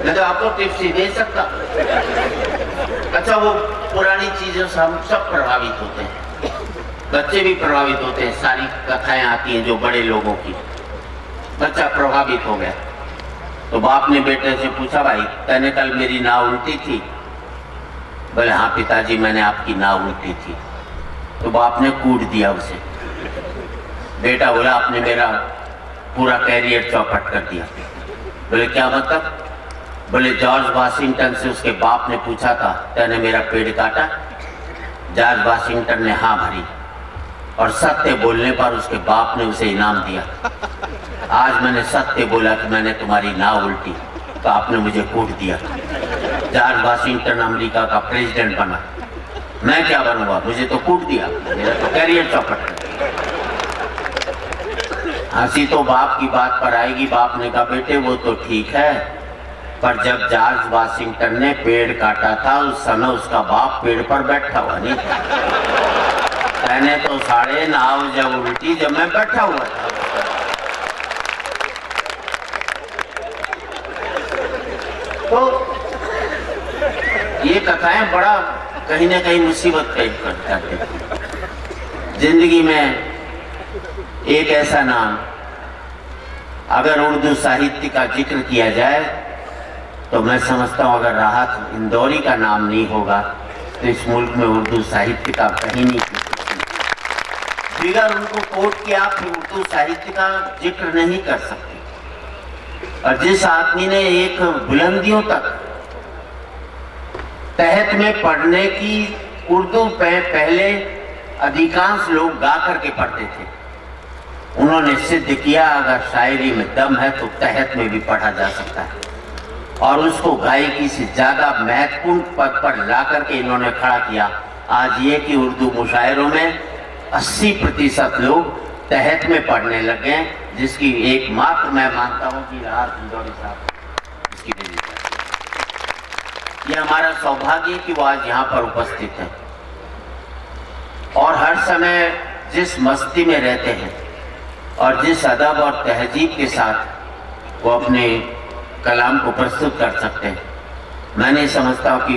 मैं तो आपको टिप्स ही दे सकता। अच्छा, वो पुरानी चीजों से हम सब प्रभावित होते हैं, बच्चे भी प्रभावित होते हैं। सारी कथाएं आती हैं जो बड़े लोगों की। बच्चा प्रभावित हो गया तो बाप ने बेटे से पूछा, भाई तैने कल मेरी नाव उल्टी थी? बोले हाँ पिताजी, मैंने आपकी नाव उल्टी थी। तो बाप ने कूट दिया उसे। बेटा बोला, आपने मेरा पूरा कैरियर चौपट कर दिया। बोले क्या मतलब? बोले जॉर्ज वाशिंगटन से उसके बाप ने पूछा था, तैने मेरा पेड़ काटा? जॉर्ज वाशिंगटन ने हाँ भरी और सत्य बोलने पर उसके बाप ने उसे इनाम दिया। आज मैंने सत्य बोला कि मैंने तुम्हारी नाव उल्टी, तो आपने मुझे कूट दिया। जॉर्ज वाशिंगटन अमेरिका का प्रेसिडेंट बना, मैं क्या बनूंगा? मुझे तो कूट दिया, मेरा तो कैरियर चौपट कर दिया। हंसी तो बाप की बात पर आएगी। बाप ने कहा, बेटे वो तो ठीक है, पर जब जॉर्ज वाशिंगटन ने पेड़ काटा था उस समय उसका बाप पेड़ पर बैठा हुआ नहीं था। मैंने तो साढ़े नाव जब उल्टी जब मैं बैठा हुआ था। तो ये कथाएं बड़ा कहीं ना कहीं मुसीबत पैदा कर जाती हैं जिंदगी में। एक ऐसा नाम, अगर उर्दू साहित्य का जिक्र किया जाए तो मैं समझता हूँ अगर राहत इंदौरी का नाम नहीं होगा तो इस मुल्क में उर्दू साहित्य का कहीं नहीं। बिगर उनको कोट किया आप उर्दू साहित्य का जिक्र नहीं कर सकते। और जिस आदमी ने एक बुलंदियों तक तहत में पढ़ने की उर्दू पहले अधिकांश लोग गा करके पढ़ते थे, उन्होंने सिद्ध किया अगर शायरी में दम है तो तहत में भी पढ़ा जा सकता है। और उसको गायकी से ज्यादा महत्वपूर्ण पद पर ला करके इन्होंने खड़ा किया। आज ये कि उर्दू मुशायरों में 80% लोग तहत में पढ़ने लगे, जिसकी एकमात्र मैं मानता हूँ कि राहत इंदौरी साहब इसकी वजह से। ये हमारा सौभाग्य कि वो आज यहाँ पर उपस्थित है और हर समय जिस मस्ती में रहते हैं और जिस अदब और तहजीब के साथ वो अपने कलाम को प्रस्तुत कर सकते हैं, मैं नहीं समझता हूँ कि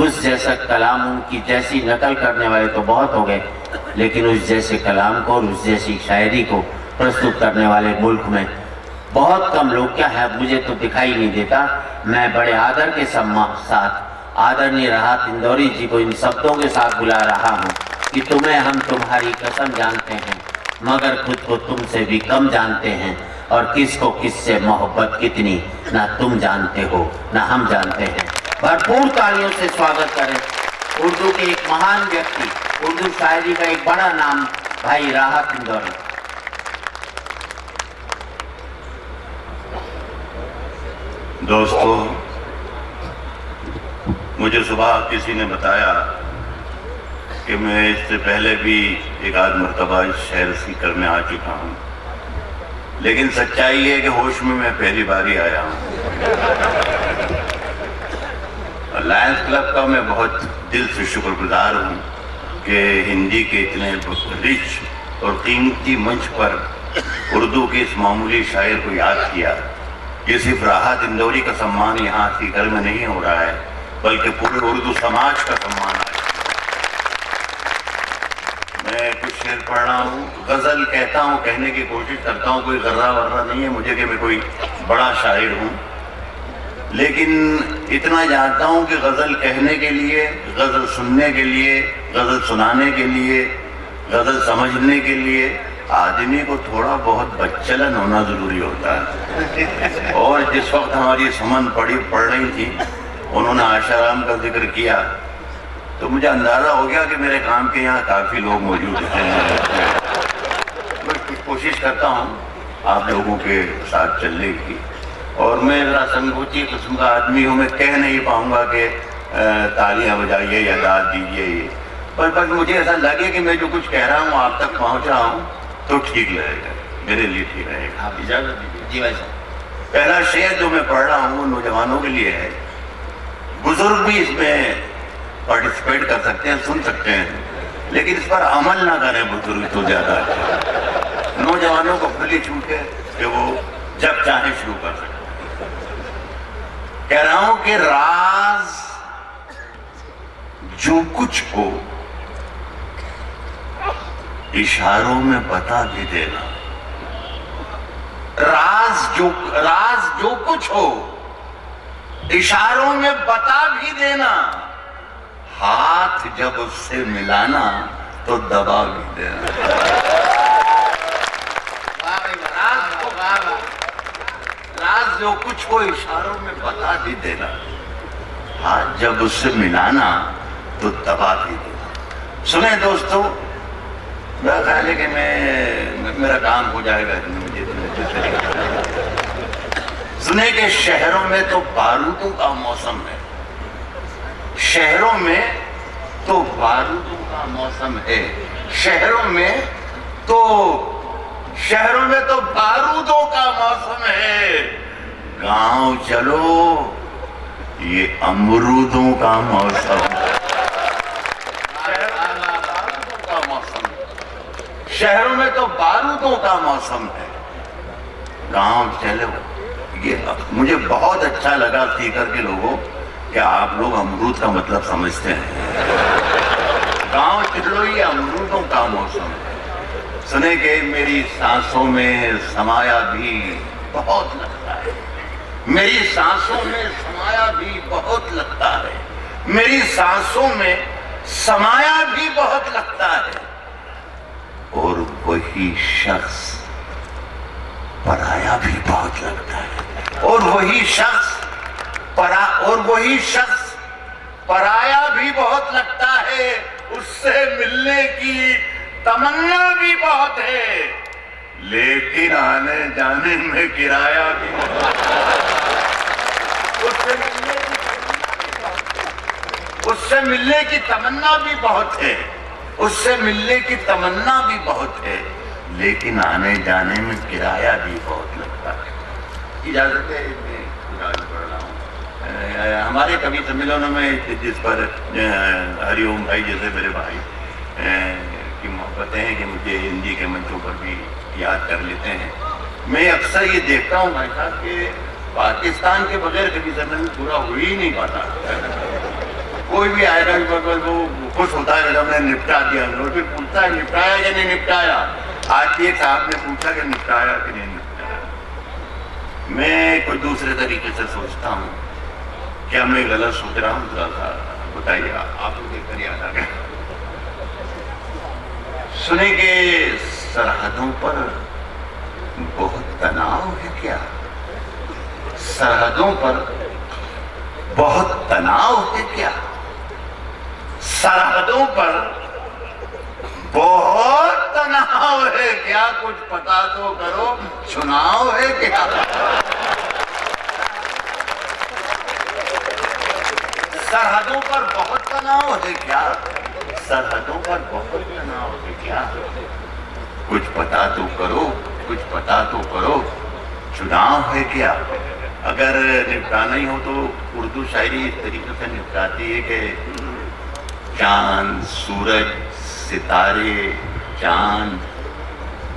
उस जैसा कलाम, उनकी जैसी नकल करने वाले तो बहुत हो गए, लेकिन उस जैसे कलाम को और उस जैसी शायरी को प्रस्तुत करने वाले मुल्क में बहुत कम लोग क्या है, मुझे तो दिखाई नहीं देता। मैं बड़े आदर के साथ आदरणीय राहत इंदौरी जी को इन शब्दों के साथ बुला रहा हूँ कि तुम्हें हम तुम्हारी कसम जानते हैं मगर खुद को तुमसे भी कम जानते हैं, और किसको किससे मोहब्बत कितनी ना तुम जानते हो ना हम जानते हैं। भरपूर तालियों से स्वागत करें उर्दू के एक महान व्यक्ति, उर्दू शायरी का एक बड़ा नाम, भाई राहत इंदौरी। दोस्तों, मुझे सुबह किसी ने बताया कि मैं इससे पहले भी एक आध मरतबा इस शहर से करने आ चुका हूँ, लेकिन सच्चाई है कि होश में मैं पहली बार ही आया हूँ। लायंस क्लब का मैं बहुत दिल से शुक्रगुजार हूँ कि हिंदी के इतने रिच और कीमती मंच पर उर्दू के इस मामूली शायर को याद किया। ये सिर्फ राहत इंदौरी का सम्मान यहाँ सीकर में नहीं हो रहा है, बल्कि पूरे उर्दू समाज का सम्मान है। मैं कुछ शेर पढ़ रहा हूँ, गजल कहता हूँ, कहने की कोशिश करता हूँ, कोई गर्रा वर्रा नहीं है मुझे कि मैं कोई बड़ा शायर हूँ, लेकिन इतना जानता हूँ कि गजल कहने के लिए, गजल सुनने के लिए, गजल सुनाने के लिए, गजल समझने के लिए आदमी को थोड़ा बहुत बच्चलन होना जरूरी होता है। और जिस वक्त हमारी सुमन पढ़ रही थी, उन्होंने आशाराम का जिक्र किया, तो मुझे अंदाजा हो गया कि मेरे काम के यहाँ काफी लोग मौजूद हैं। मैं कोशिश करता हूँ आप लोगों के साथ चलने की, और मैं जरा संकोची किस्म का आदमी हूँ, मैं कह नहीं पाऊंगा कि तालियां बजाइए या दाद दीजिए ये, पर मुझे ऐसा लगे कि मैं जो कुछ कह रहा हूँ आप तक पहुँच रहा हूँ तो ठीक रहेगा, मेरे लिए ठीक रहेगा। आप इजाजत दीजिए। जी भाई साहब। पहला शेर जो मैं पढ़ रहा हूँ नौजवानों के लिए है, बुजुर्ग भी इसमें पार्टिसिपेट कर सकते हैं, सुन सकते हैं, लेकिन इस पर अमल ना करें बुजुर्ग तो ज्यादा अच्छा। नौजवानों को खुली छूट है कि वो जब चाहे शुरू कर सकते हैं। कह रहा हूं कि राज जो कुछ हो इशारों में बता भी देना। राज जो कुछ हो इशारों में बता भी देना। हाथ जब उससे मिलाना तो दबा भी देना। राज जो कुछ हो इशारों में बता भी देना। हाथ जब उससे मिलाना तो दबा भी देना। सुने दोस्तों, मेरा ख्याल है कि मेरा काम हो जाएगा। मुझे सुने के शहरों में तो बारूदों का मौसम है। शहरों में तो बारूदों का मौसम है। शहरों में तो बारूदों का मौसम है। गांव चलो ये अमरूदों का मौसम है। शहरों में तो बारूदों का मौसम है। गांव चलो ये। मुझे बहुत अच्छा लगा सीकर के लोगों कि आप लोग अमरूद का मतलब समझते हैं। गांव चलो ये अमरूदों का मौसम है। सुने के मेरी सांसों में समाया भी बहुत लगता है। मेरी सांसों में समाया भी बहुत लगता है। मेरी सांसों में समाया भी बहुत लगता है। और वही शख्स पराया भी बहुत लगता है। और वही शख्स पराया भी बहुत लगता है। उससे मिलने की तमन्ना भी बहुत है, लेकिन आने जाने में किराया भी उससे मिलने की तमन्ना भी बहुत है। उससे मिलने की तमन्ना भी बहुत है, लेकिन आने जाने में किराया भी बहुत लगता है। इजाजत है, मैं पढ़ रहा हूँ। हमारे कवि सम्मेलनों में जिस पर हरिओम भाई जैसे मेरे भाई की मोहब्बतें हैं कि मुझे हिंदी के मंचों पर भी याद कर लेते हैं। मैं अक्सर ये देखता हूँ भाई साहब कि पाकिस्तान के बगैर कभी सम्मेलन पूरा हो ही नहीं पाता। कोई भी आएगा वो खुश होता है जब हमने निपटा दिया, और फिर पूछता है निपटाया कि नहीं निपटाया। आज एक साहब ने पूछा कि निपटाया कि नहीं निपटाया। मैं कोई दूसरे तरीके से सोचता हूँ। क्या मैं गलत सोच रहा हूँ? थोड़ा सा बताइए, आप लोग देखकर याद आ गया। सुने के सरहदों पर बहुत तनाव है क्या? सरहदों पर बहुत तनाव है क्या? सरहदों पर बहुत तनाव है क्या? कुछ पता तो करो, चुनाव है क्या? सरहदों पर बहुत तनाव है क्या? सरहदों पर बहुत तनाव है क्या? कुछ पता तो करो, कुछ पता तो करो, चुनाव है क्या? अगर निपटाना ही हो तो उर्दू शायरी इस तरीके से निपटाती है कि चांद सूरज सितारे चांद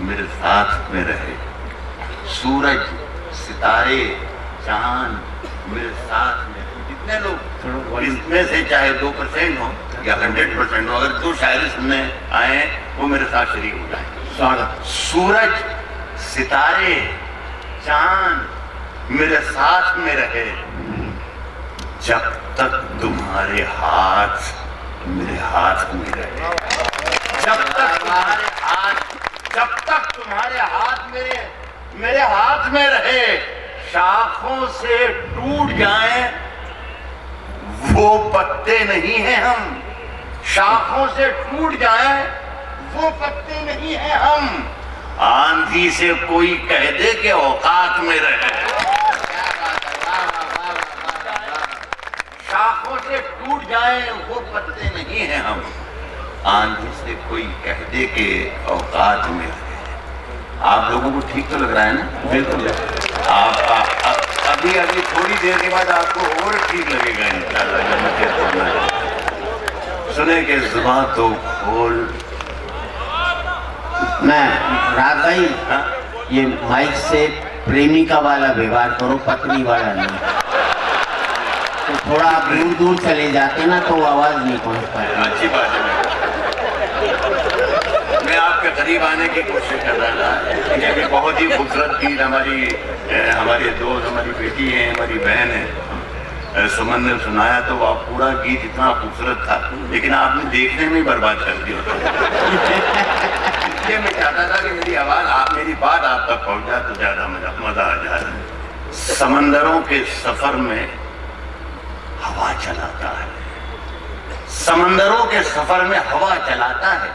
मेरे साथ में रहे। सूरज सितारे चांद मेरे साथ में। जितने लोग इसमें से चाहे 2% हो या 100% हो, अगर 2 शायरी सुनने आए वो मेरे साथ शरीक हो जाए। सूरज सितारे चांद मेरे साथ में रहे, जब तक तुम्हारे हाथ मेरे हाथ में रहे। जब तक तुम्हारे हाथ मेरे हाथ में रहे। शाखों से टूट जाएं वो पत्ते नहीं हैं हम। शाखों से टूट जाएं वो पत्ते नहीं हैं हम। आंधी से कोई कह दे कि औकात में रहे। शाखों से टूट जाएं वो पत्ते नहीं हैं हम। आंधी से कोई कह दे के औकात में रहे। आप लोगों को ठीक तो लग रहा है ना? बिल्कुल। आप अभी थोड़ी देर के बाद आपको और ठीक लगेगा इंशाल्लाह। सुने के जुबान तो खोल। मैं राज भाई, ये माइक से प्रेमिका वाला व्यवहार करो, पत्नी वाला नहीं। तो थोड़ा आप दूर दूर चले जाते ना तो आवाज नहीं पहुंच पाती। अच्छी बात है। मैं आपके करीब आने की कोशिश कर रहा था। ये भी बहुत ही खूबसूरत गीत हमारे दोस्त, हमारी बेटी है, हमारी बहन है, सुमन ने सुनाया तो वह पूरा गीत इतना खूबसूरत था, लेकिन आपने देखने में बर्बाद कर दिया। इसलिए मैं चाहता था कि मेरी बात आप तक पहुंच जाए तो ज्यादा मजा आ जाए। समंदरों के सफर में हवा चलाता है, समंदरों के सफर में हवा चलाता है,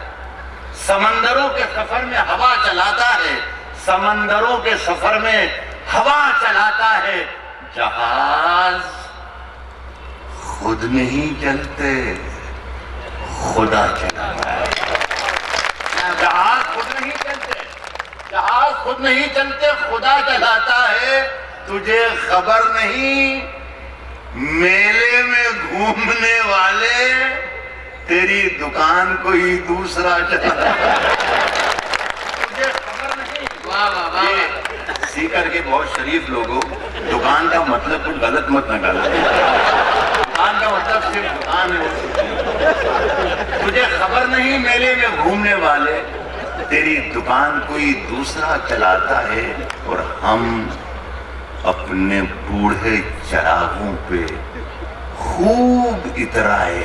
समंदरों के सफर में हवा चलाता है, समंदरों के सफर में हवा चलाता है। जहाज खुद नहीं चलते, खुदा चलाता है। जहाज खुद नहीं चलते, जहाज खुद नहीं चलते, खुदा चलाता है। तुझे खबर नहीं, मेले में घूमने वाले तेरी दुकान कोई दूसरा चलाता है। तुझे खबर नहीं। वाह वाह वाह। सीकर के बहुत शरीफ लोगों, दुकान का मतलब कुछ गलत मत निकालो। दुकान का मतलब सिर्फ दुकान है। तुझे खबर नहीं, मेले में घूमने वाले तेरी दुकान कोई दूसरा चलाता है, और हम अपने बूढ़े चरागों पे खूब इतराए।